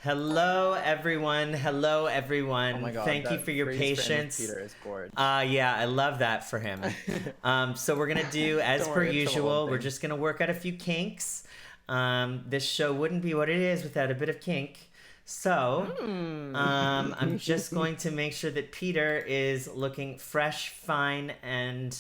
Hello, everyone. Hello, everyone. Oh my God, Thank you that for your freeze frame of patience. Peter is gorgeous. Yeah, I love that for him. So we're gonna do as Don't per worry, it's a whole usual. We're thing. just gonna work out a few kinks. This show wouldn't be what it is without a bit of kink. So, I'm just going to make sure that Peter is looking fresh, fine, and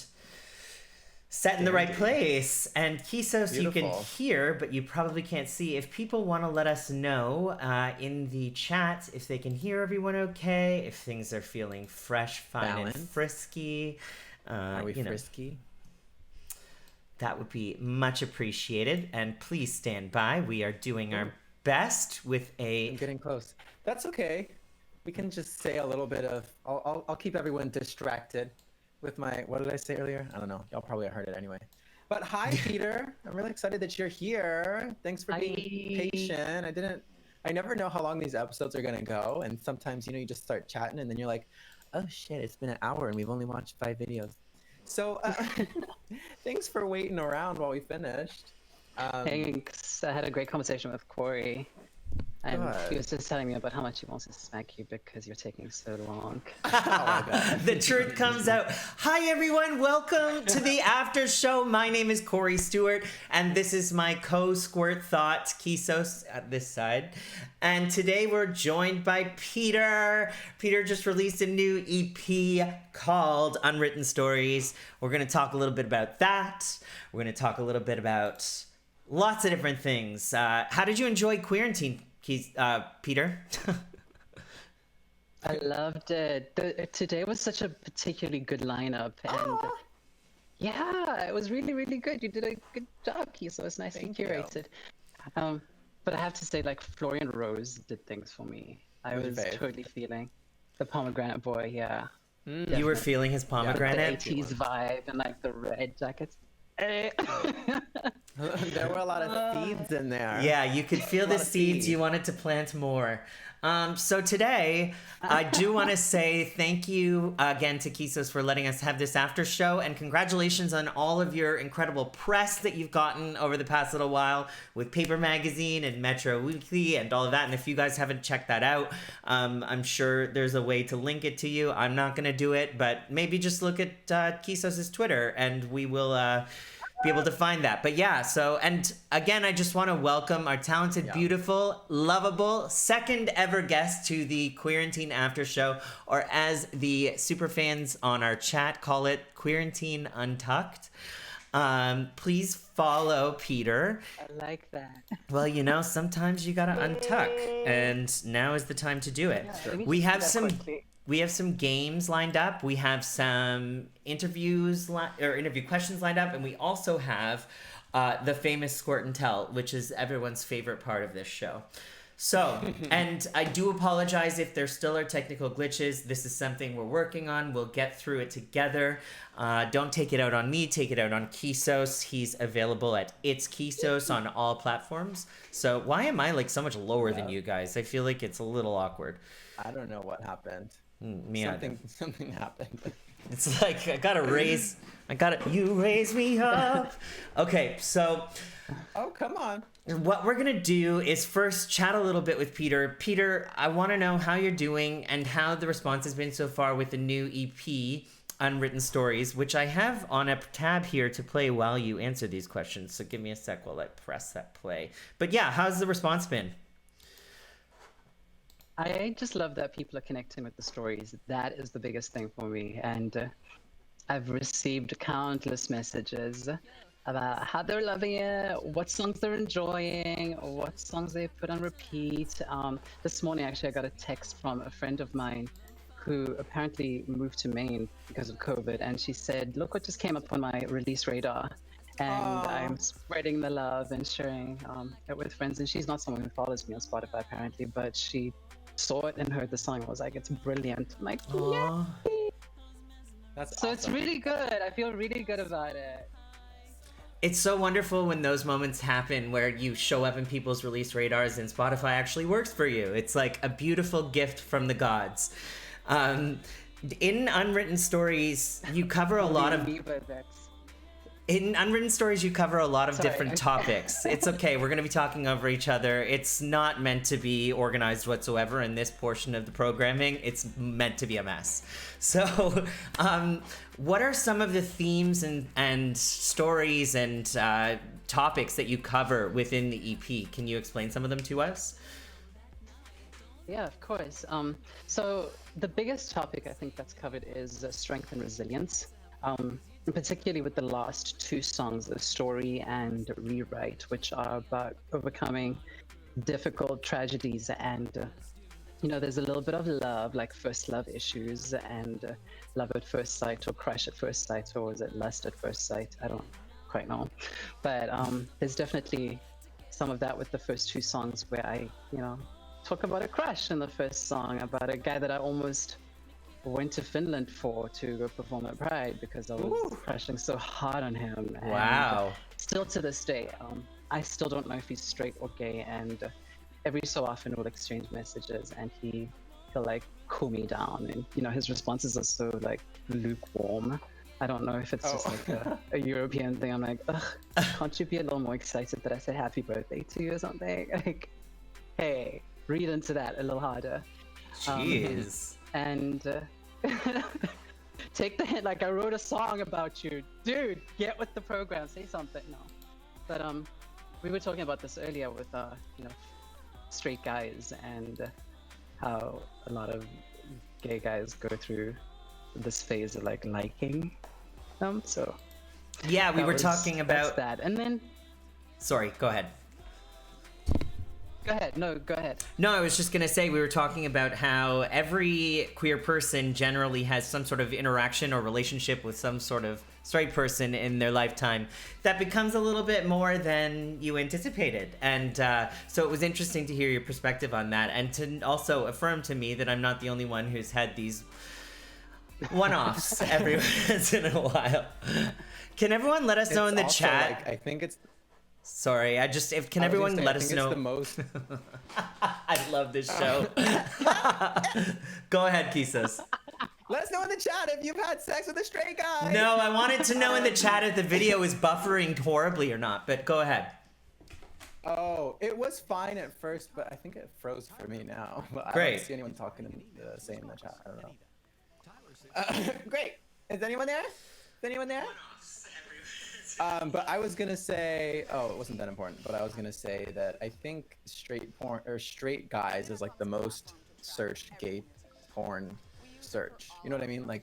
set in the right Dandy. place. And Kisos, you can Beautiful. hear, but you probably can't see. If people want to let us know in the chat if they can hear everyone okay, if things are feeling fresh, fine, and Balance. frisky. Are we you know, frisky? that would be much appreciated. And please stand by. We are doing our best with I'm a... getting close. That's okay. We can just say a little bit of. I'll keep everyone distracted with my. What did I say earlier? I don't know. Y'all probably heard it anyway. But hi, Peter. I'm really excited that you're here. Thanks for being patient. I never know how long these episodes are gonna go, and sometimes you just start chatting, and then you're like, oh shit, it's been an hour, and we've only watched 5 videos. So thanks for waiting around while we finished. Thanks. I had a great conversation with Cory. And he Good. was just telling me about how much he wants to smack you because you're taking so long. The truth comes out. Hi, everyone. Welcome to the after show. My name is Cory Stewart, and this is my co-squirt thought, Kisos, at this side. And today we're joined by Peter. Peter just released a new EP called Unwritten Stories. We're going to talk a little bit about that. We're going to talk a little bit about lots of different things. How did you enjoy QUEERANTINE, Peter? I loved it. Today was such a particularly good lineup. And yeah, it was really, really good. You did a good job, Kiso. It was nicely Thank you. curated. But I have to say, like, Florian Rose did things for me. I Who's your was fave? totally feeling the pomegranate boy, yeah. You were feeling his The pomegranate? 80s vibe and, like, the red jackets. There were a lot of seeds in there. Yeah, you could feel the lot of seeds. seeds. You wanted to plant more. So today, I do want to say thank you again to Kisos for letting us have this after show, and congratulations on all of your incredible press that you've gotten over the past little while with Paper Magazine and Metro Weekly and all of that. And if you guys haven't checked that out, I'm sure there's a way to link it to you. I'm not going to do it, but maybe just look at Kisos' Twitter and we will... be able to find that. But yeah, so, and again, I just want to welcome our talented, beautiful, lovable, second ever guest to the QUEERANTINE After Show, or as the super fans on our chat call it, QUEERANTINE Untucked. Please follow Peter. I like that. Well, sometimes you gotta untuck, and now is the time to do it. We have some... We have some games lined up. We have some interview questions lined up, and we also have the famous Squirt and Tell, which is everyone's favorite part of this show. So, and I do apologize if there still are technical glitches. This is something we're working on. We'll get through it together. Don't take it out on me. Take it out on Kisos. He's available at It's Kisos on all platforms. So why am I like so much lower than you guys? I feel like it's a little awkward. I don't know what happened. Me either. Something happened. It's like you raise me up. Okay, so Oh, come on. what we're gonna do is first chat a little bit with Peter. Peter, I want to know how you're doing and how the response has been so far with the new EP, Unwritten Stories, which I have on a tab here to play while you answer these questions. So give me a sec while I press that play. But yeah, how's the response been? I just love that people are connecting with the stories. That is the biggest thing for me. And I've received countless messages about how they're loving it, what songs they're enjoying, what songs they put on repeat. This morning, actually, I got a text from a friend of mine who apparently moved to Maine because of COVID. And she said, look what just came up on my release radar. And I'm spreading the love and sharing it with friends. And she's not someone who follows me on Spotify, apparently, but she saw it and heard the song. I was like, it's brilliant. I'm like, yeah. That's So awesome. it's really good. I feel really good about it. It's so wonderful when those moments happen where you show up in people's release radars and Spotify actually works for you. It's like a beautiful gift from the gods. In Unwritten Stories, you cover a lot of... In Unwritten Stories, you cover a lot of Sorry. different topics. It's okay. We're going to be talking over each other. It's not meant to be organized whatsoever in this portion of the programming. It's meant to be a mess. So, what are some of the themes and stories and topics that you cover within the EP? Can you explain some of them to us? Yeah, of course. So the biggest topic I think that's covered is strength and resilience. Particularly with the last two songs, The Story and Rewrite, which are about overcoming difficult tragedies. And, there's a little bit of love, like first love issues and love at first sight or crush at first sight, or is it lust at first sight? I don't quite know. But there's definitely some of that with the first two songs where I, talk about a crush in the first song, about a guy that I almost went to Finland to go perform at Pride because I was crushing so hard on him. And wow. Still to this day, I still don't know if he's straight or gay, and every so often we'll exchange messages and he'll like cool me down, and his responses are so like lukewarm. I don't know if it's just like a European thing. I'm like, ugh, can't you be a little more excited that I said happy birthday to you or something? Like, hey, read into that a little harder. Jeez. And take the hint, like I wrote a song about you. Dude, get with the program, say something. No. But we were talking about this earlier with straight guys and how a lot of gay guys go through this phase of like liking them. So yeah, we were talking about that. And then sorry, go ahead. Go ahead. No, go ahead. No, I was just going to say we were talking about how every queer person generally has some sort of interaction or relationship with some sort of straight person in their lifetime that becomes a little bit more than you anticipated. And so it was interesting to hear your perspective on that and to also affirm to me that I'm not the only one who's had these one-offs every once in a while. Can everyone let us know in the chat? I think it's... Sorry, can everyone let us know? It's the most... I love this show. Go ahead, Kisos. Let us know in the chat if you've had sex with a straight guy. No, I wanted to know in the chat if the video is buffering horribly or not, but go ahead. Oh, it was fine at first, but I think it froze for me now. But Great. I don't see anyone talking saying in the chat. I don't know. Great. Is anyone there? Is anyone there? But I was gonna say, it wasn't that important, but I was gonna say that I think straight guys is like the most searched gay porn search. You know what I mean? Like,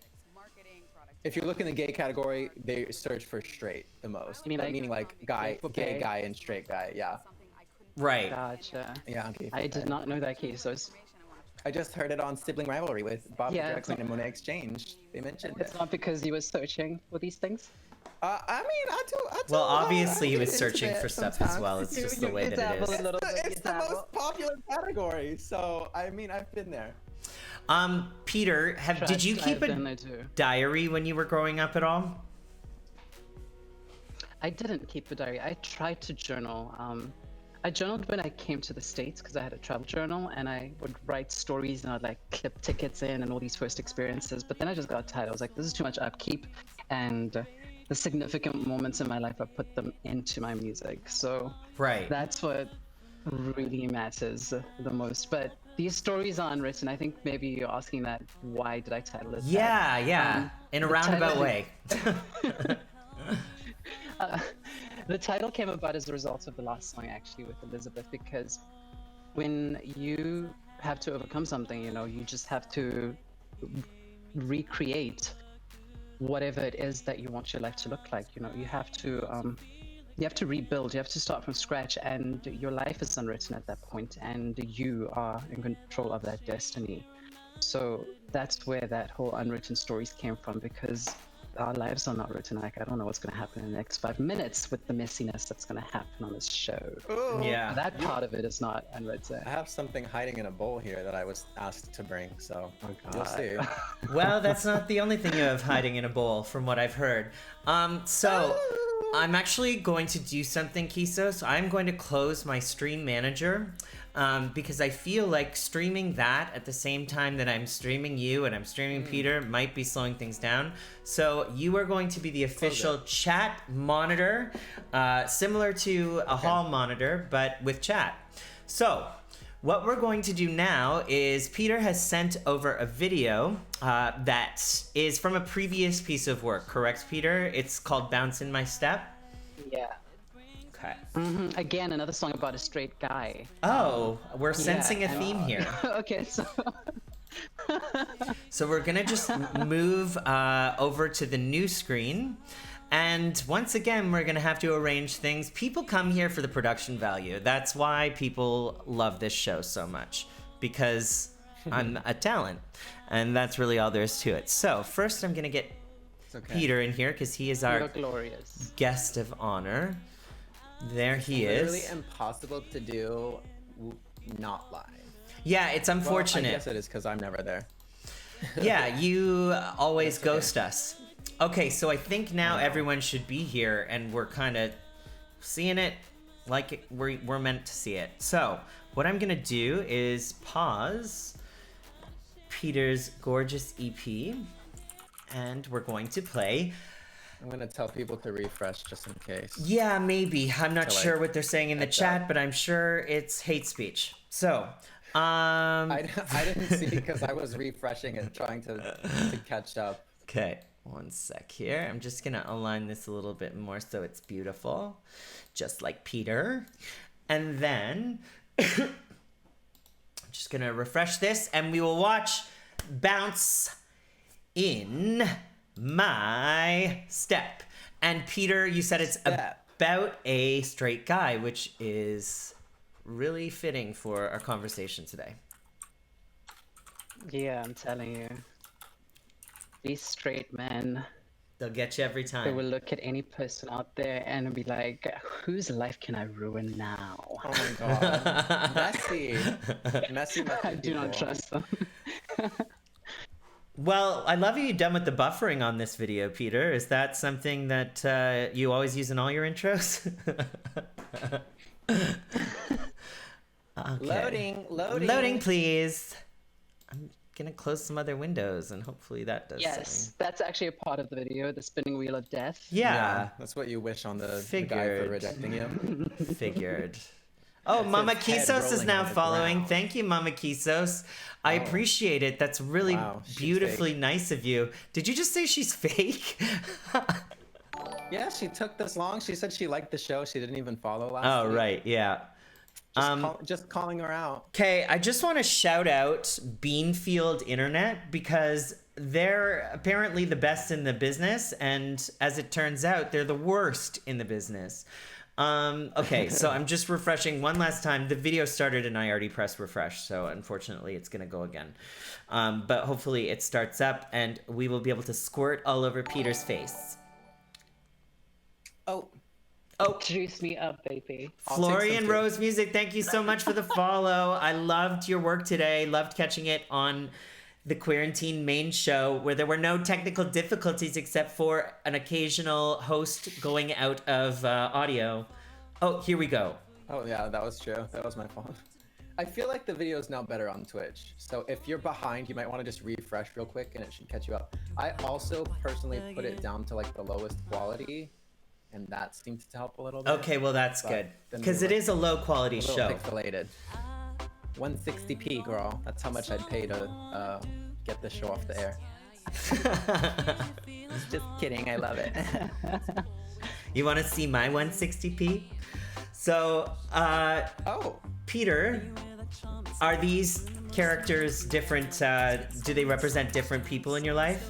if you look in the gay category, they search for straight the most. Meaning like gay guy and straight guy, yeah. Right. Gotcha. Yeah, okay. I did not know that, Kisos. I just heard it on Sibling Rivalry with Bob Jackson and Monet Exchange. They mentioned it's it. not because you were searching for these things? I mean, well, obviously he was searching for stuff as well. It's just the way that it is. It's the most popular category, so I mean, I've been there. Peter, did you keep a diary when you were growing up at all? I didn't keep a diary. I tried to journal. I journaled when I came to the States because I had a travel journal and I would write stories and I'd like clip tickets in and all these first experiences. But then I just got tired. I was like, this is too much upkeep. And the significant moments in my life, I put them into my music. So that's what really matters the most. But these stories are unwritten. I think maybe you're asking that, why did I title it that? Yeah. In a roundabout way. The title came about as a result of the last song, actually, with Elizabeth, because when you have to overcome something, you just have to recreate whatever it is that you want your life to look like. You have to rebuild. You have to start from scratch, and your life is unwritten at that point, and you are in control of that destiny. So that's where that whole unwritten stories came from, because our lives are not written. Like, I don't know what's going to happen in the next 5 minutes with the messiness that's going to happen on this show. Ooh. Yeah. That part of it is not unwritten. I have something hiding in a bowl here that I was asked to bring, so you'll see. Well, that's not the only thing you have hiding in a bowl, from what I've heard. So I'm actually going to do something, Kisos. I'm going to close my stream manager. Because I feel like streaming that at the same time that I'm streaming you and I'm streaming Peter might be slowing things down. So you are going to be the official chat monitor, similar to a hall monitor, but with chat. So what we're going to do now is Peter has sent over a video that is from a previous piece of work, correct, Peter? It's called Bounce in My Step. Yeah. Okay. Again, another song about a straight guy. Oh, we're sensing a theme here. Okay, so So we're gonna just move over to the new screen. And once again, we're gonna have to arrange things. People come here for the production value. That's why people love this show so much, because I'm a talent. And that's really all there is to it. So first I'm gonna get Peter in here, because he is our glorious guest of honor. There he is. It's literally impossible to do not live. Yeah, it's unfortunate. Well, I guess it is because I'm never there. Yeah, you always ghost us. Okay, so I think now everyone should be here, and we're kind of seeing it like we're meant to see it. So what I'm gonna do is pause Peter's gorgeous EP, and we're going to play. I'm gonna tell people to refresh just in case. Yeah, maybe. I'm not sure what they're saying in the chat, up. but I'm sure it's hate speech. So, I didn't see because I was refreshing and trying to catch up. Okay, one sec here. I'm just gonna align this a little bit more so it's beautiful, just like Peter. And then I'm just gonna refresh this, and we will watch Bounce in My Step. And Peter, you said it's about a straight guy, which is really fitting for our conversation today. Yeah, I'm telling you. These straight men, They'll get you every they time. will look at any person out there and be like, whose life can I ruin now? Oh my god. Messy I do not trust them. Well, I love you done with the buffering on this video, Peter. Is that something that you always use in all your intros? Okay. Loading, please. I'm gonna close some other windows, and hopefully that does Yes, something. that's actually a part of the video, the spinning wheel of death. Yeah, that's what you wish on the guy Figured. for rejecting you. figured. Oh, Mama his head Kisos is rolling now on the following. ground. Thank you, Mama Kisos. I appreciate it. That's really she's beautifully fake. nice of you. Did you just say she's fake? Yeah, she took this long. She said she liked the show. She didn't even follow last Oh, week. right. Yeah. Just calling her out. Okay, I just want to shout out Beanfield Internet, because they're apparently the best in the business, and as it turns out, they're the worst in the business. Okay, so I'm just refreshing one last time. The video started and I already pressed refresh, so unfortunately it's gonna go again. But hopefully it starts up and we will be able to squirt all over Peter's face. Oh, Juice me up, baby. Florian Rose Music, thank you so much for the follow. I loved your work today. Loved catching it on the Quarantine main show, where there were no technical difficulties except for an occasional host going out of audio. Oh, here we go. Oh yeah, that was true. That was my fault. I feel like the video is now better on Twitch. So if you're behind, you might want to just refresh real quick and it should catch you up. I also personally put it down to like the lowest quality, and that seems to help a little bit. Okay, well that's But good, then because we it were is a low quality a little show. pixelated. 160p, girl. That's how much I'd pay to get this show off the air. Just kidding. I love it. You want to see my 160p? So, Oh, Peter, are these characters different? Do they represent different people in your life?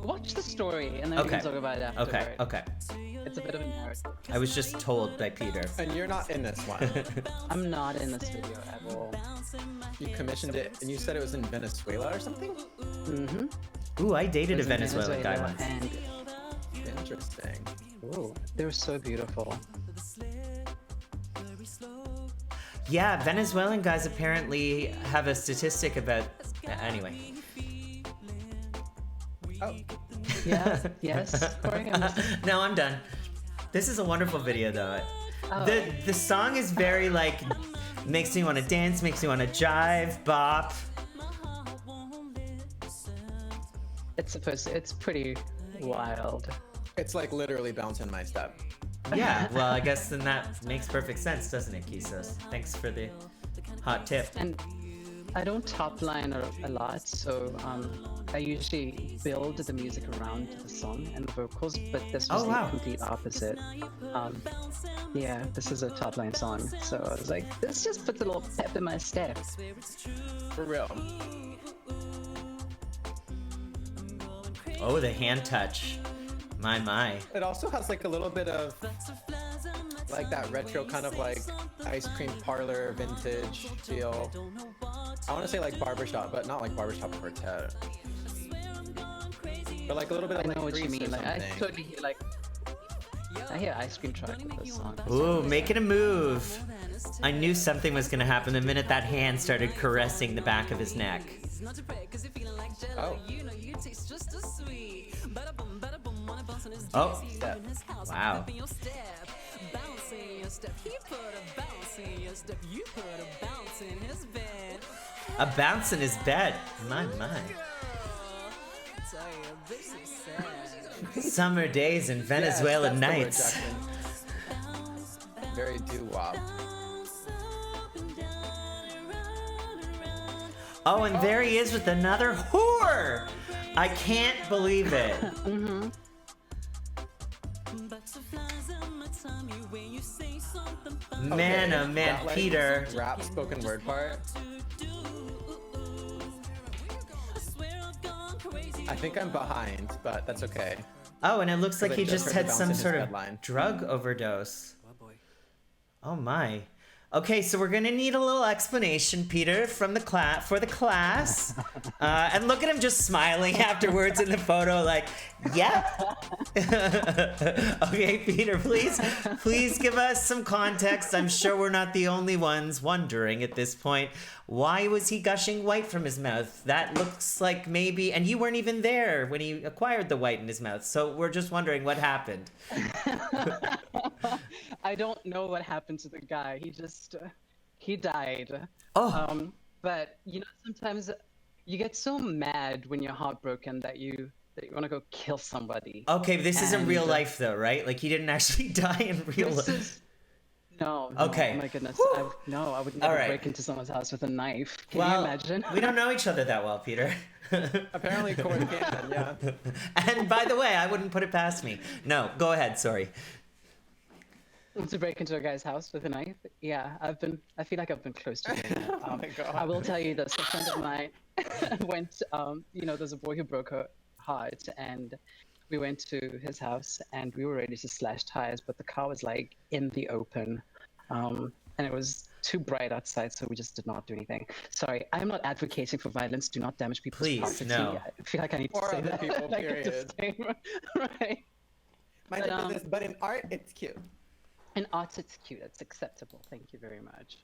Watch the story and then we can talk about it afterward. Okay. It's a bit of a narrative. I was just told by Peter. and you're not in this one. I'm not in this video at all. You commissioned it, and you said it was in Venezuela or something? Ooh, I dated a It was in Venezuelan guy Venezuela, once. and Interesting. ooh, they were so beautiful. Yeah, Venezuelan guys apparently have a statistic about. Anyway. Oh, Yeah, yes, Cory, I'm listening. No, I'm done. This is a wonderful video, though. Oh. The song is very like makes me want to dance, makes me want to jive, bop. It's pretty wild. It's like literally bouncing my step. Yeah, well, I guess then that makes perfect sense, doesn't it, Kisos? Thanks for the hot tip. And I don't top line a lot, so I usually build the music around the song and the vocals, but this was Oh, wow. the complete opposite. Yeah, this is a top line song, so I was like, this just puts a little pep in my step. For real. Oh, the hand touch. My. It also has like a little bit of like that retro kind of like ice cream parlor vintage feel. I want to say like barbershop, but not like barbershop quartet. But like a little bit of I like know what you Grease or mean. Like I something. totally hear I hear ice cream truck with this song. Ooh, making a move. I knew something was gonna happen the minute that hand started caressing the back of his neck. Oh. Oh, Step. wow. A bounce in his bed. My. Summer days and Venezuelan Yes, that's nights. the word, Very doo-wop. Oh, and there he is with another whore. I can't believe it. Man, Okay, oh man, that, like, Peter. Rap spoken word part. I think I'm behind, but that's okay. Oh, and it looks like I he just just heard had the bounce some in his sort of headline. drug overdose. Oh my. Okay, so we're gonna need a little explanation, Peter, from the class. And look at him just smiling afterwards in the photo, like, yeah. Okay, Peter, please give us some context. I'm sure we're not the only ones wondering at this point. Why was he gushing white from his mouth? That looks like maybe, and you weren't even there when he acquired the white in his mouth. So we're just wondering what happened. I don't know what happened to the guy. He just he died. Oh. But you know, sometimes you get so mad when you're heartbroken that you want to go kill somebody. Okay, but this isn't And, real life though, right? Like he didn't actually die in real This life. is no. Okay. Oh my goodness. Whew. I would never All right. break into someone's house with a knife. Can you Well, imagine? we don't know each other that well, Peter. Apparently Cory can, yeah. And by the way, I wouldn't put it past me. No, go ahead, sorry. To break into a guy's house with a knife? Yeah, I feel like I've been close to doing that. Oh my God. I will tell you this, a friend of mine went, there's a boy who broke her heart, and we went to his house and we were ready to slash tires, but the car was like in the open. And it was too bright outside, so we just did not do anything. Sorry, I'm not advocating for violence. Do not damage people's Please, property. no. I feel like I need to Or say other that. people, like a period. disclaimer. Right. Mind your business, but in art, it's cute. In art, it's cute. It's acceptable. Thank you very much.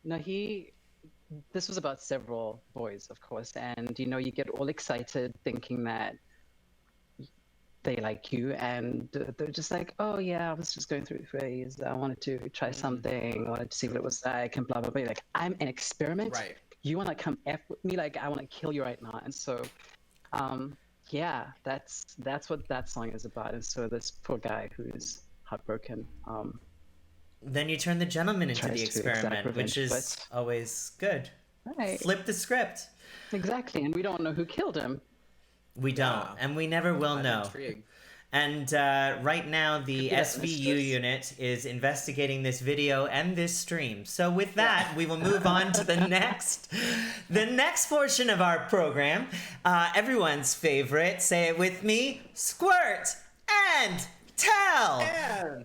No, this was about several boys, of course, and you get all excited thinking that they like you, and they're just like, oh yeah, I was just going through a phase. I wanted to try something. I wanted to see what it was like, and blah blah blah. Like, I'm an experiment. Right. You want to come F with me? Like, I want to kill you right now. And so, yeah, that's what that song is about. And so this poor guy who's heartbroken. Then you turn the gentleman into Tries the to exact experiment, revenge, which is but- always good. Right. Flip the script. Exactly, and we don't know who killed him. We don't, Yeah. and we never will I'm know. intrigued. And right now, the be that SVU mistress. unit is investigating this video and this stream. So with that, we will move on to the next portion of our program. Everyone's favorite, say it with me, squirt and tell. And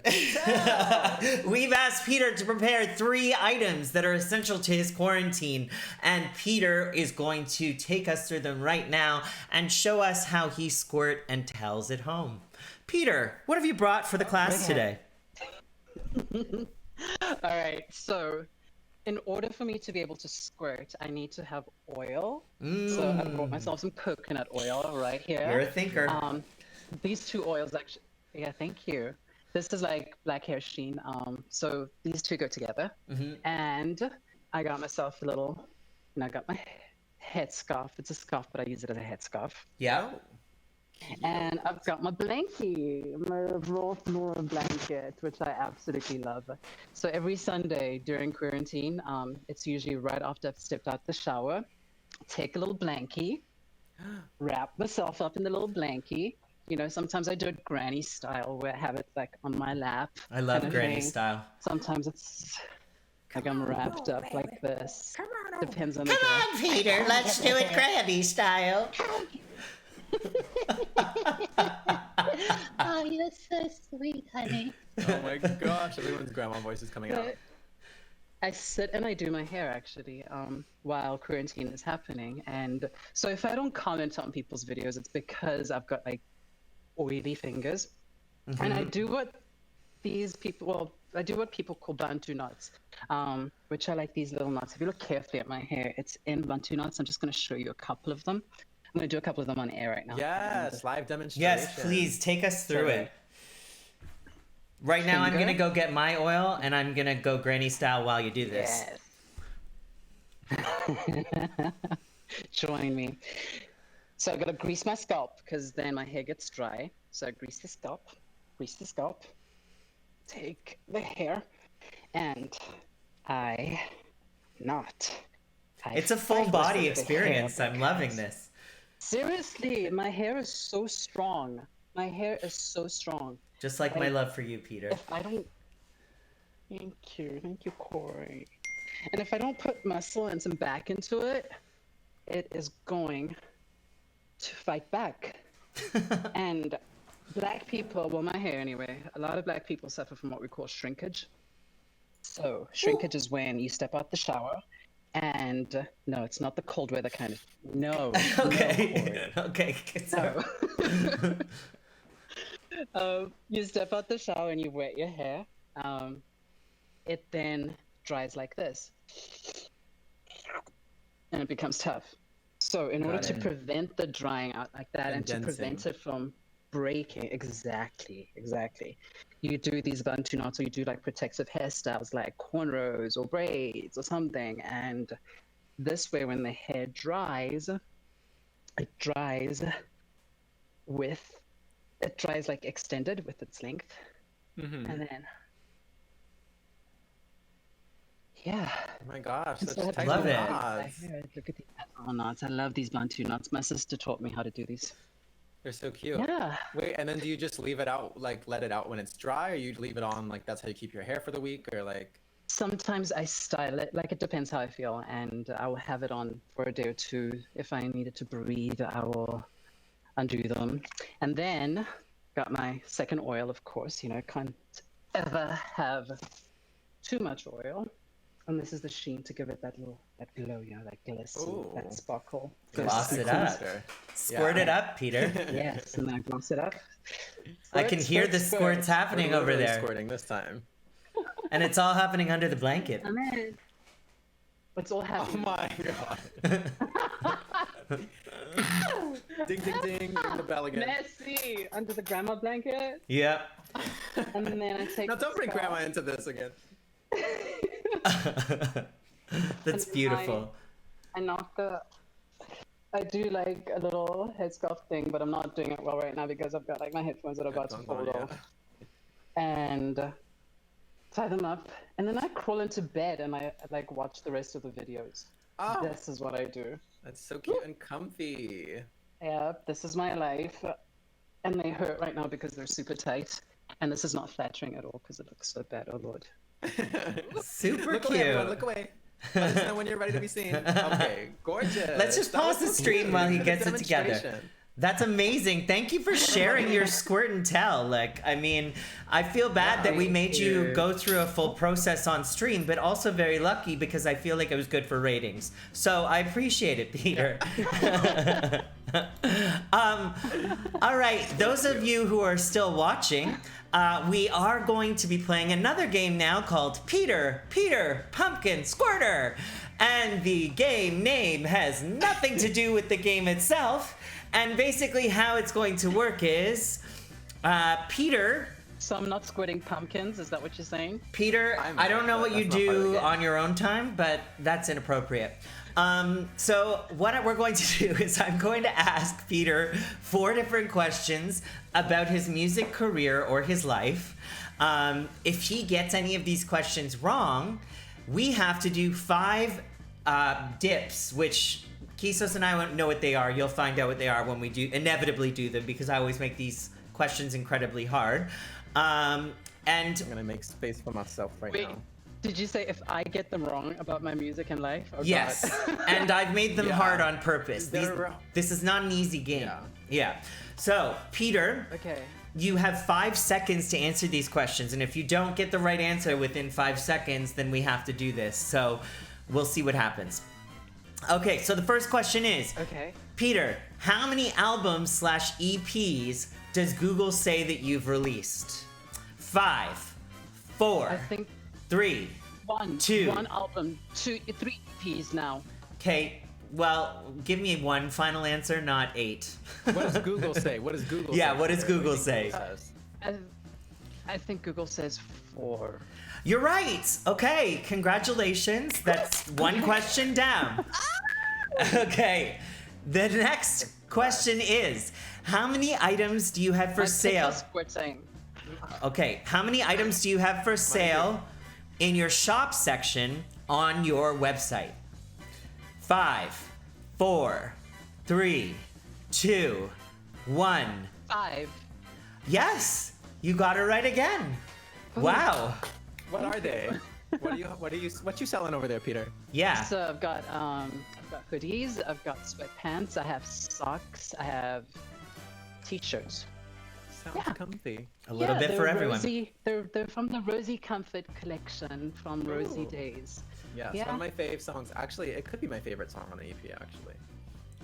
We've asked Peter to prepare 3 items that are essential to his quarantine, and Peter is going to take us through them right now and show us how he squirt and tells at home. Peter, what have you brought for the class today? All right, so in order for me to be able to squirt, I need to have oil. So I brought myself some coconut oil right here. You're a thinker. These 2 oils actually, yeah, thank you. This is like black hair sheen. So these 2 go together. And I got myself I got my headscarf. It's a scarf, but I use it as a headscarf. Yeah. And I've got my blankie, my raw flora blanket, which I absolutely love. So every Sunday during quarantine, it's usually right after I've stepped out the shower, take a little blankie, wrap myself up in the little blankie. You know, sometimes I do it granny style, where I have it like on my lap. I love kind of granny thing. style. Sometimes it's like I'm wrapped up like this. Depends on the Come day. on, Peter, let's do it granny style. Oh, you're so sweet, honey. Oh my gosh, everyone's grandma voice is coming out. I sit and I do my hair actually while quarantine is happening. And so if I don't comment on people's videos, it's because I've got like oily fingers. And I do what I do what people call Bantu knots, which are like these little knots. If you look carefully at my hair, it's in Bantu knots. I'm just going to show you a couple of them. I'm going to do a couple of them on air right now. Yes, live demonstration. Yes, please take us through Sorry. it. Right now, I'm Finger. gonna go get my oil, and I'm gonna go granny style while you do this. Yes. Join me. So I gotta grease my scalp because then my hair gets dry. So I grease the scalp, take the hair, and I knot. It's a full fight body with the experience. hair I'm loving because- this. Seriously, my hair is so strong. My hair is so strong. Just like my love for you, Peter. If I don't... Thank you, Cory. And if I don't put muscle and some back into it, it is going to fight back. And black people, well, my hair anyway, a lot of black people suffer from what we call shrinkage. So shrinkage is when you step out the shower and no, it's not the cold weather kind of, no. Okay. No, Okay. So, you step out the shower and you wet your hair. It then dries like this. And it becomes tough. So in order to prevent the drying out like that and to prevent it from breaking, exactly, you do these Bantu knots, or you do like protective hairstyles like cornrows or braids or something. And this way, when the hair dries, it dries like extended with its length. And then, yeah. Oh my gosh, And such so I tight love it. knots. Look at these knots. I love these Bantu knots. My sister taught me how to do these. They're so cute. Yeah. Wait, and then do you just leave it out, like let it out when it's dry, or you leave it on, like that's how you keep your hair for the week, or like? Sometimes I style it, like it depends how I feel, and I will have it on for a day or two. If I needed to breathe, I will undo them. And then, got my second oil, of course, you know, can't ever have too much oil. And this is the sheen to give it that glow, you know, that glisten, that sparkle. Gloss it up. Squirt it up, Peter. Yes, and I gloss it up. I can hear the squirts happening over Literally there. Squirting this time. And it's all happening under the blanket. I'm in. It's all Oh happening. my god. Ding ding ding, ring the bell again. Messy under the grandma blanket, Yep. and then I take. Now don't bring the grandma into this again. That's beautiful. I knock the. I do like a little headscarf thing, but I'm not doing it well right now because I've got like my headphones that are about to fall off. And tie them up, and then I crawl into bed and I like watch the rest of the videos. Oh, This is what I do. that's so cute and comfy. Yeah, this is my life. And they hurt right now because they're super tight. And this is not flattering at all because it looks so bad. Oh, Lord. Super Look cute. away, everyone, look away. Let us know when you're ready to be seen. Okay, gorgeous. Let's just That pause was the so stream cute. while he Good gets it together. demonstration. That's amazing. Thank you for sharing your squirt and tell. Like, I mean, I feel bad that we made you go through a full process on stream, but also very lucky because I feel like it was good for ratings. So I appreciate it, Peter. All right, those of you who are still watching, we are going to be playing another game now called Peter Pumpkin Squirter. And the game name has nothing to do with the game itself. And basically how it's going to work is Peter So I'm not squirting pumpkins, is that what you're saying? Peter, I don't know what you that's not part of the do game. on your own time, but that's inappropriate. So what we're going to do is I'm going to ask Peter 4 different questions about his music career or his life. If he gets any of these questions wrong, we have to do 5 dips, which Kisos and I won't know what they are. You'll find out what they are when we inevitably do them, because I always make these questions incredibly hard. And I'm gonna make space for myself right Wait, now. did you say if I get them wrong about my music and life? Oh, yes, God. and I've made them Yeah. hard on purpose. They're- This is not an easy game. Yeah. So, Peter, Okay. you have 5 seconds to answer these questions, and if you don't get the right answer within 5 seconds, then we have to do this. So, we'll see what happens. Okay, so the first question is, Okay. Peter, how many albums / EPs does Google say that you've released? 5, 4, I think 3. one. 2. One album, 2, 3 EPs now. Okay, well, give me one final answer, not 8. What does Google say? What does Google say? Yeah, what does Peter? Google do you think say? Google says? I think Google says 4. You're right. Okay, congratulations. That's one question down. Okay, the next question is, how many items do you have for sale? Squirting. Okay, how many items do you have for sale in your shop section on your website? 5, 4, 3, 2, 1. 5. Yes, you got it right again. Wow. What are they? What you selling over there, Peter? Yeah. So I've got hoodies, I've got sweatpants, I have socks, I have t-shirts. Sounds Yeah. comfy. A little bit they're for everyone. They're from the Rosy Comfort collection from Rosy Ooh. Days. Yeah, it's Yeah. one of my fave songs. Actually, it could be my favorite song on the EP, actually.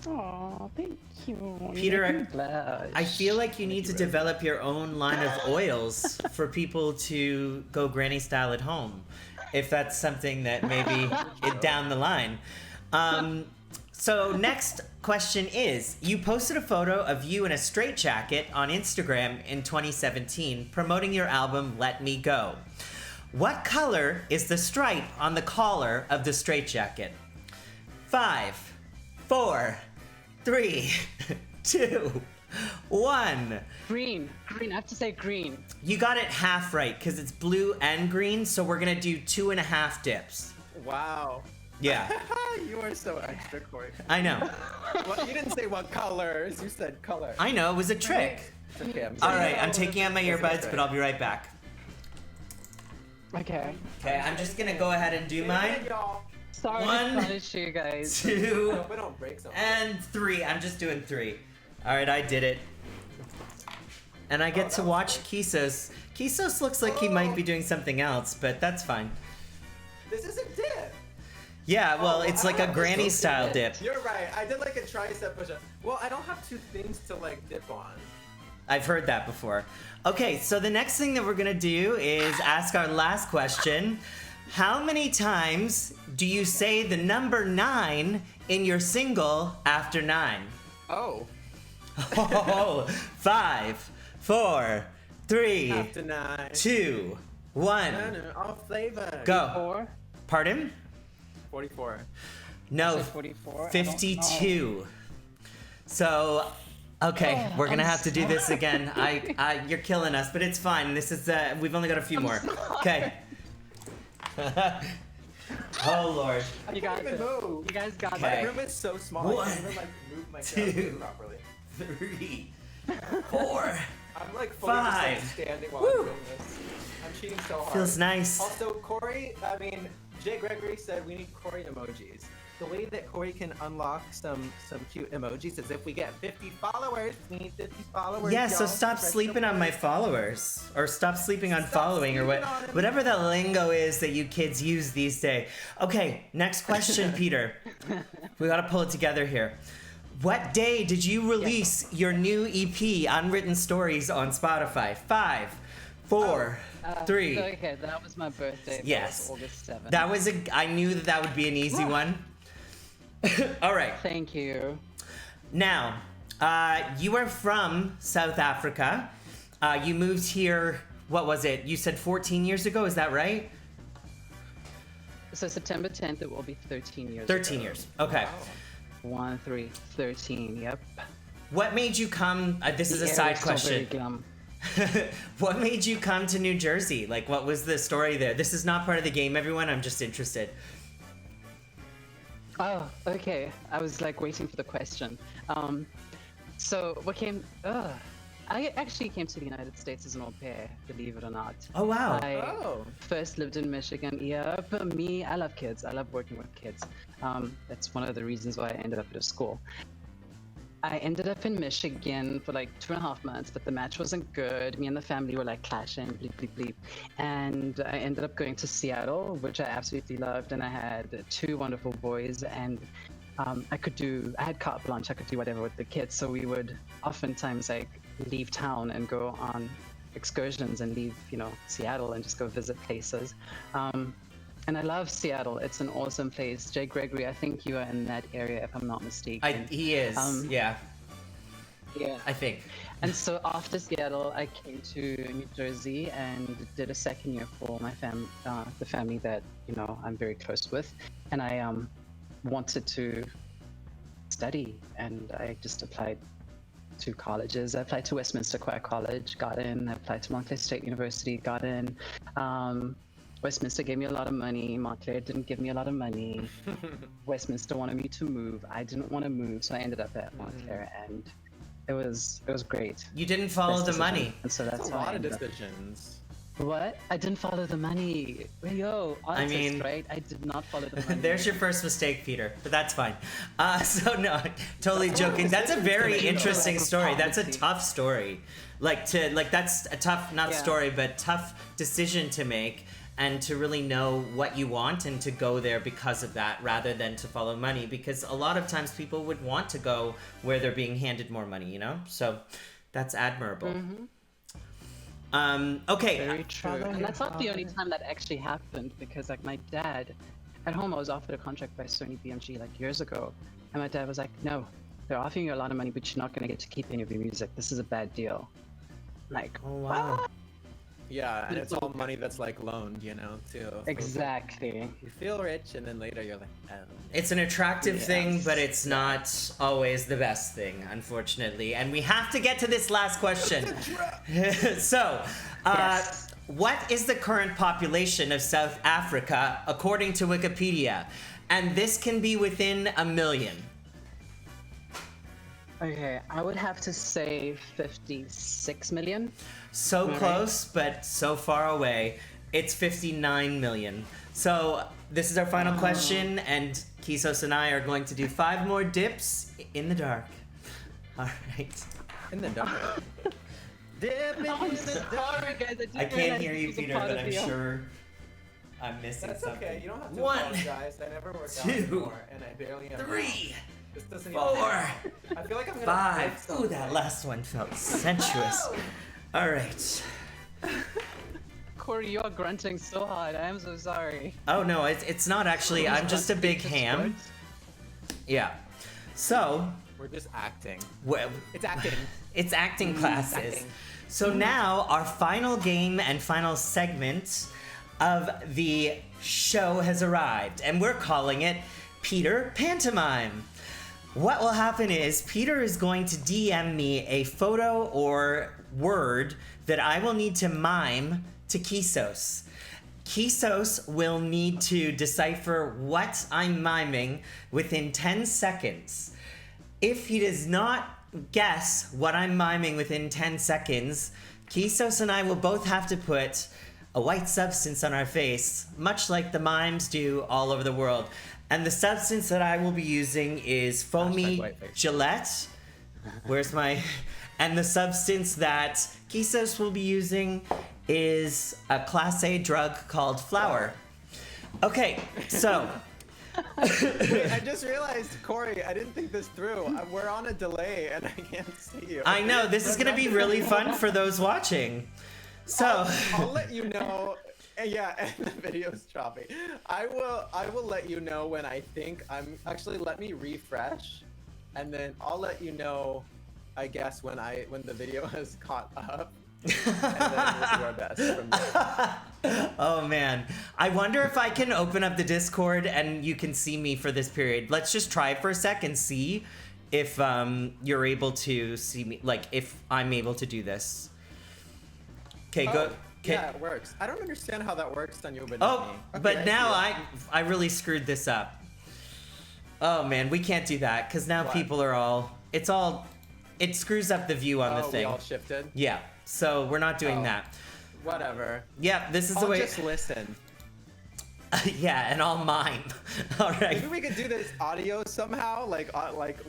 Oh, thank you. Peter, Making me blush. I feel like you need to develop your own line of oils for people to go granny style at home, if that's something that maybe down the line. So next question is, you posted a photo of you in a straitjacket on Instagram in 2017 promoting your album Let Me Go. What color is the stripe on the collar of the straitjacket? 5, 4, 3, 2, 1. Green. I have to say green. You got it half right because it's blue and green, so we're gonna do 2.5 dips. Wow. Yeah, You are so extra, Cory. I know. Well, you didn't say what colors. You said color. I know, it was a trick. It's okay. I'm All sorry. right, I'm taking out my That's earbuds, right. but I'll be right back. Okay. Okay, I'm just gonna go ahead and do mine. Y'all. Sorry One, to punish you guys. I 2, hope I don't break something. and 3. I'm just doing 3. All right, I did it. And I get to watch Kisos. Kisos looks like he might be doing something else, but that's fine. This isn't dip. Yeah, well, Oh, it's I like a don't have granny this style dip. dip. You're right. I did like a tricep push-up. Well, I don't have 2 things to like dip on. I've heard that before. Okay, so the next thing that we're gonna do is ask our last question. How many times do you say the number 9 in your single After 9? Oh. Oh, 5, 4, 3, After 9. 2, 1. All flavor. Go. 4. Pardon? 44. No, Said 44. I don't know. 52. So, okay, we're gonna I'm have to do this again. You're killing us, but it's fine. This is we've only got a few more. Okay. Oh Lord. You guys, even move. you guys got Okay. My room is so small. One, I can't even like move my two. couch properly. 3, 4. I'm like fully just like 5. standing while Woo. I'm doing this. I'm cheating so hard. Feels nice. Also, Cory, Jay Gregory said we need Cory emojis. The way that Cory can unlock some cute emojis is if we get 50 followers. We need 50 followers. Yeah, so y'all. stop Press sleeping the on my button. followers, or stop sleeping on Stop following, or sleeping on 'em. whatever the lingo is that you kids use these days. Okay, next question, Peter. We gotta pull it together here. What day did you release your new EP, Unwritten Stories, on Spotify? 5, 4, 3. Okay, that was my birthday. That Yes. was August 7th. That was I knew that would be an easy one. All right. Thank you. Now, you are from South Africa. You moved here what was it? You said 14 years ago, is that right? So September 10th, it will be 13 years 13 ago. years, okay. Wow. 1, 3, 13, yep. What made you come, this is a side question. What made you come to New Jersey? Like, what was the story there? This is not part of the game, everyone, I'm just interested. Oh, okay. I was like waiting for the question. So what came, I actually came to the United States as an au pair, believe it or not. Oh, wow. I first lived in Michigan. Yeah, but I love kids. I love working with kids. That's one of the reasons why I ended up at a school. I ended up in Michigan for like 2.5 months, but the match wasn't good. Me and the family were like clashing, bleep, bleep, bleep. And I ended up going to Seattle, which I absolutely loved. And I had 2 wonderful boys, and I had carte blanche. I could do whatever with the kids. So we would oftentimes like leave town and go on excursions and leave, Seattle and just go visit places. And I love Seattle. It's an awesome place. Jay Gregory, I think you are in that area, if I'm not mistaken. He is, yeah. Yeah. I think. And so after Seattle, I came to New Jersey and did a second year for my the family that, I'm very close with. And I wanted to study, and I just applied to colleges. I applied to Westminster Choir College, got in. I applied to Montclair State University, got in. Westminster gave me a lot of money. Montclair didn't give me a lot of money. Westminster wanted me to move. I didn't want to move, so I ended up at Montclair, and it was great. You didn't follow the money. And so that's a lot of decisions. What? I didn't follow the money. Yo, artist, right? I did not follow the money. There's your first mistake, Peter, but that's fine. So no, totally joking. That's a very interesting story. That's a tough story. That's a tough, story, but tough decision to make. And to really know what you want and to go there because of that rather than to follow money, because a lot of times people would want to go where they're being handed more money, So that's admirable. Mm-hmm. Okay. Very true. And that's not the only time that actually happened, because like my dad, at home I was offered a contract by Sony BMG like years ago. And my dad was like, no, they're offering you a lot of money, but you're not going to get to keep any of your music. This is a bad deal. Like, oh wow. What? Yeah, and it's all money that's like loaned, too. Exactly. You feel rich, and then later you're like, oh. It's an attractive thing, but it's not always the best thing, unfortunately. And we have to get to this last question. So, Yes. What is the current population of South Africa, according to Wikipedia? And this can be within 1 million. Okay, I would have to say 56 million. So close, but so far away. It's 59 million. So this is our final question, and Kisos and I are going to do 5 more dips in the dark. All right. In the dark. Dip in the dark. I can't hear you, Peter, but I'm sure I'm missing That's something. okay. You don't have to 1, apologize. I never worked out 2, anymore, and I barely am. 3, This doesn't 4, even I feel like I'm gonna 5. Ooh, that last one felt sensuous. All right. Cory, you are grunting so hard. I am so sorry. Oh no, it's not actually. I'm just a big ham. Yeah. So. We're just acting. It's acting. It's acting classes. Acting. So now our final game and final segment of the show has arrived, and we're calling it Peter Pantomime. What will happen is Peter is going to DM me a photo or word that I will need to mime to Kisos. Kisos will need to decipher what I'm miming within 10 seconds. If he does not guess what I'm miming within 10 seconds, Kisos and I will both have to put a white substance on our face, much like the mimes do all over the world. And the substance that I will be using is foamy Gillette. Where's my... And the substance that Kisos will be using is a Class A drug called flour. Okay, so... Wait, I just realized, Cory, I didn't think this through. We're on a delay, and I can't see you. I know, this is going to be really fun for those watching. So... I'll let you know... Yeah, and the video's choppy. I will let you know when I think I'm... Actually, let me refresh, and then I'll let you know... I guess when the video has caught up. and then we'll do our best from there. Oh man, I wonder if I can open up the Discord and you can see me for this period. Let's just try it for a sec and see if you're able to see me, like if I'm able to do this. Okay, go. Okay. Yeah, it works. I don't understand how that works on you, but Oh, not me. Okay, but now see I really screwed this up. Oh man, we can't do that because now What? people are all. It screws up the view on the we thing. all shifted. Yeah, so we're not doing Oh. that. Whatever. Yeah, this is the I'll way. just listen. Yeah, and I'll mime. All right. Maybe we could do this audio somehow, like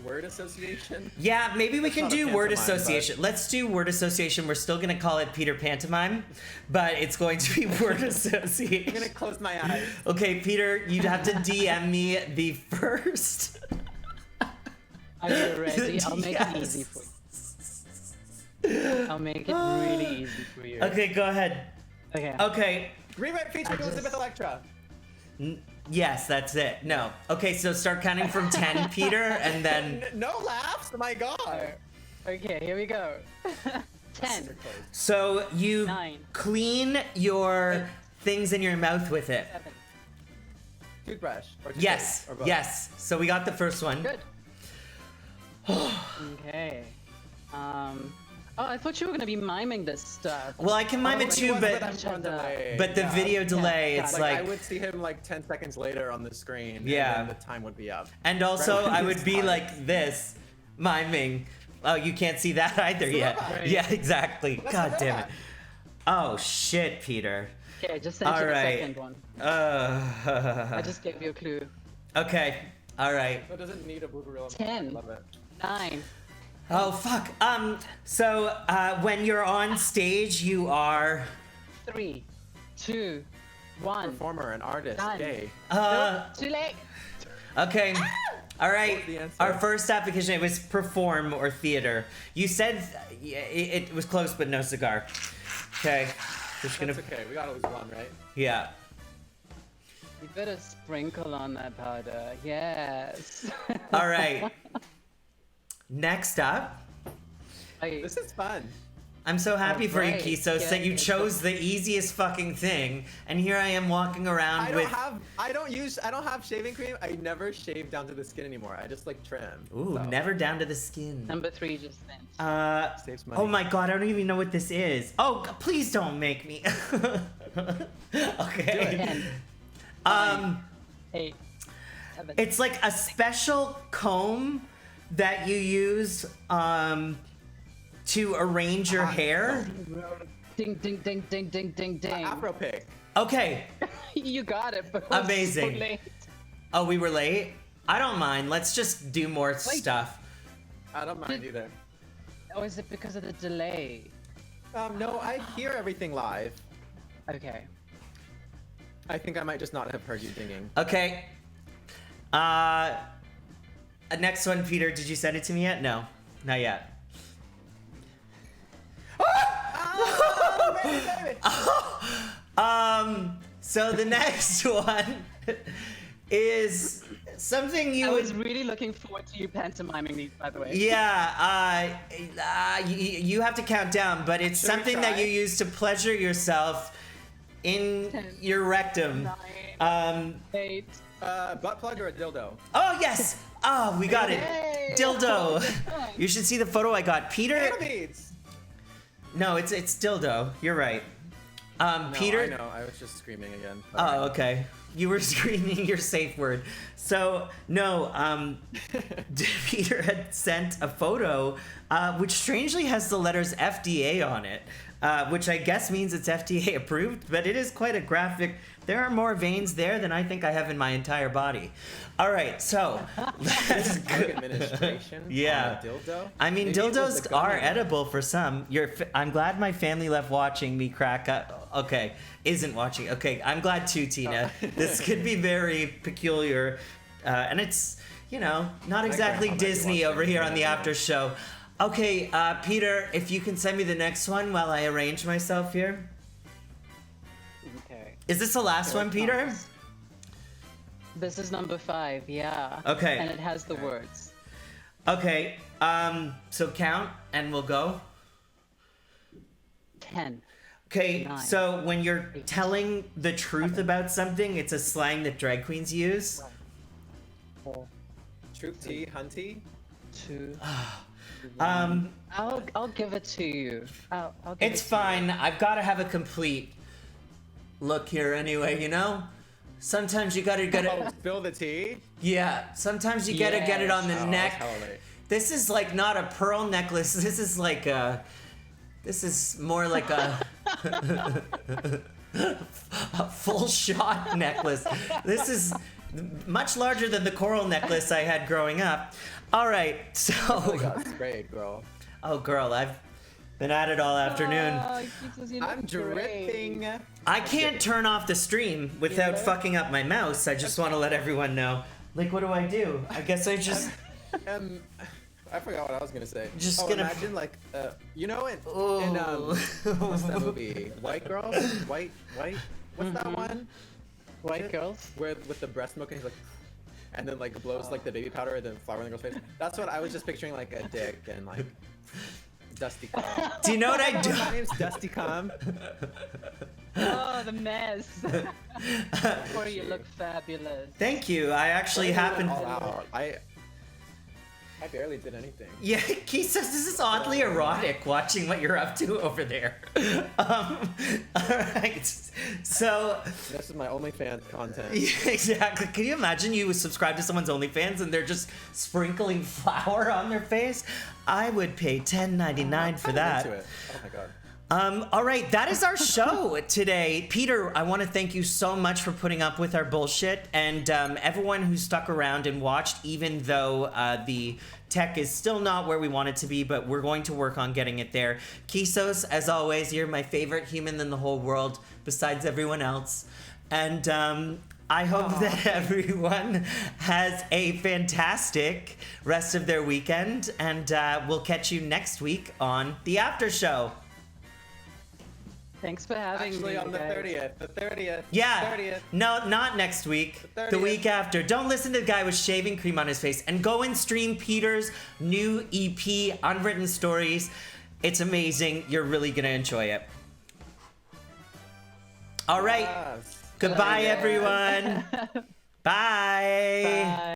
word association. Yeah, maybe we can not a do word pantomime, association. Let's do word association. We're still gonna call it Peter Pantomime, but it's going to be word I'm association. gonna close my eyes. Okay, Peter, you'd have to DM me the first. Are you ready? I'll make it easy Yes. for you. I'll make it really easy for you. Okay, go ahead. Okay. Okay. Rewrite featuring just- Elizabeth Electra. Yes, that's it. No. Okay, so start counting from 10, Peter, and then. No laughs. My God. Okay, here we go. 10, So you 9. clean your things in your mouth with it. 7. Toothbrush. Or toothpaste, Yes. or both. Yes. So we got the first one. Good. Okay. Oh, I thought you were gonna be miming this stuff. Well, I can mime it He too, was, but I'm on delay. but the Yeah. video delay, it's I like, would see him like 10 seconds later on the screen. Yeah. And then the time would be up. and also Right when I he would be starts. like this, miming. Oh, you can't see that either yet. robot. Yeah, exactly. That's God the damn it. robot. Oh shit, Peter. Okay, I just sent you the Alright. second one. I just gave you a clue. Okay. All right. That doesn't need a blooper reel. 10. Love it. 9. Oh fuck. So when you're on stage, you are 3, 2, 1. Performer, an artist, Done. gay. Too late. Okay. All right. What was the answer? Our first application, it was perform or theater. You said it was close, but no cigar. Okay. Just gonna. That's okay. We gotta lose one, right? Yeah. You better sprinkle on that powder. Yes. All right. Next up, Wait, This is fun. I'm so happy for you, Alright, Kisos, that you yeah. chose the easiest fucking thing, and here I am walking around with. I don't have shaving cream. I never shave down to the skin anymore. I just like trim. Ooh, so. never down to the skin. number 3 just sent. Saves money. Oh my god, I don't even know what this is. Oh, please don't make me. Okay. 10, Um, 8, 7. it's like a special comb that you use to arrange your hair. Ding, ding, ding, ding, ding, ding, ding. Afro pick. Okay. You got it, but it was Amazing. so late. Oh, we were late? I don't mind. Let's just do more stuff. I don't mind either. Or is it because of the delay? No, I hear everything live. Okay. I think I might just not have heard you dinging. Okay. Next one, Peter. Did you send it to me yet? No, not yet. So the next one is something you I would. was really looking forward to you pantomiming these, by the way. Yeah, you have to count down, but it's Should we something that try? you use to pleasure yourself in 10, your rectum. 9, 8. Butt plug or a dildo? Oh yes! Oh, we got it. Yay! Dildo. You should see the photo I got. Peter. Anal beads. No, it's dildo. You're right. No, Peter. I know. I was just screaming again. Oh, okay. You were screaming your safe word. So no, Peter had sent a photo, which strangely has the letters FDA on it, which I guess means it's FDA approved. But it is quite a graphic. There are more veins there than I think I have in my entire body. All right, so let's Drug go. administration. Yeah. On a dildo. I mean, Maybe it was dildos the gun are in it. edible for some. I'm glad my family left watching me crack up. Okay, isn't watching. Okay, I'm glad too, Tina. This could be very peculiar, and it's not exactly grandma might be Disney over watching. here on the after show. Okay, Peter, if you can send me the next one while I arrange myself here. Okay. Is this the last Here one, it Peter? comes. This is number 5, yeah. Okay. And it has the words. Okay, so count and we'll go. 10. Okay, 9. so when you're telling the truth about something, it's a slang that drag queens use. 4, Troop T, Hunty. 2. I'll give it to you. I'll give It's it to fine. I've got to have a complete look here anyway, you know? Sometimes you gotta get Oh, it. spill the tea. Yeah, sometimes you gotta get it on the Oh, neck. hell late. This is like not a pearl necklace. This is like a. This is more like a. A full shot necklace. This is much larger than the coral necklace I had growing up. All right, so. Oh my god, sprayed, girl. Oh, girl, I've been at it all afternoon. I'm dripping. I can't turn off the stream without fucking up my mouse. I just want to let everyone know. Like, what do? I guess I just. I forgot what I was gonna say. Just oh, gonna- imagine like, you know, in Oh. what's that movie? White Girls? White? What's that one? White girls. Where with the breast milk and he's like, and then like blows like the baby powder and then flour in the girl's face. That's what I was just picturing, like a dick and like Dusty Cum. Do you know what I do? My name's Dusty Cum. Oh, the mess. Corey, you look fabulous. Thank you. I actually happened. All out. I barely did anything. Yeah, Kisos, this is oddly erotic watching what you're up to over there. All right. So, This is my OnlyFans content. yeah, exactly. Can you imagine you subscribe to someone's OnlyFans and they're just sprinkling flour on their face? I would pay $10.99 for that. Into it. Oh my god. All right, that is our show today. Peter, I want to thank you so much for putting up with our bullshit, and everyone who stuck around and watched, even though the tech is still not where we want it to be, but we're going to work on getting it there. Kisos, as always, you're my favorite human in the whole world, besides everyone else. And I hope that everyone has a fantastic rest of their weekend, and we'll catch you next week on the After Show. Thanks for having Actually, me. on the guys. 30th. The 30th. Yeah. 30th. No, not next week. The The 30th. week after. Don't listen to the guy with shaving cream on his face. And go and stream Peter's new EP, Unwritten Stories. It's amazing. You're really going to enjoy it. All right. Yes. Goodbye, Bye, guys. everyone. Bye. Bye.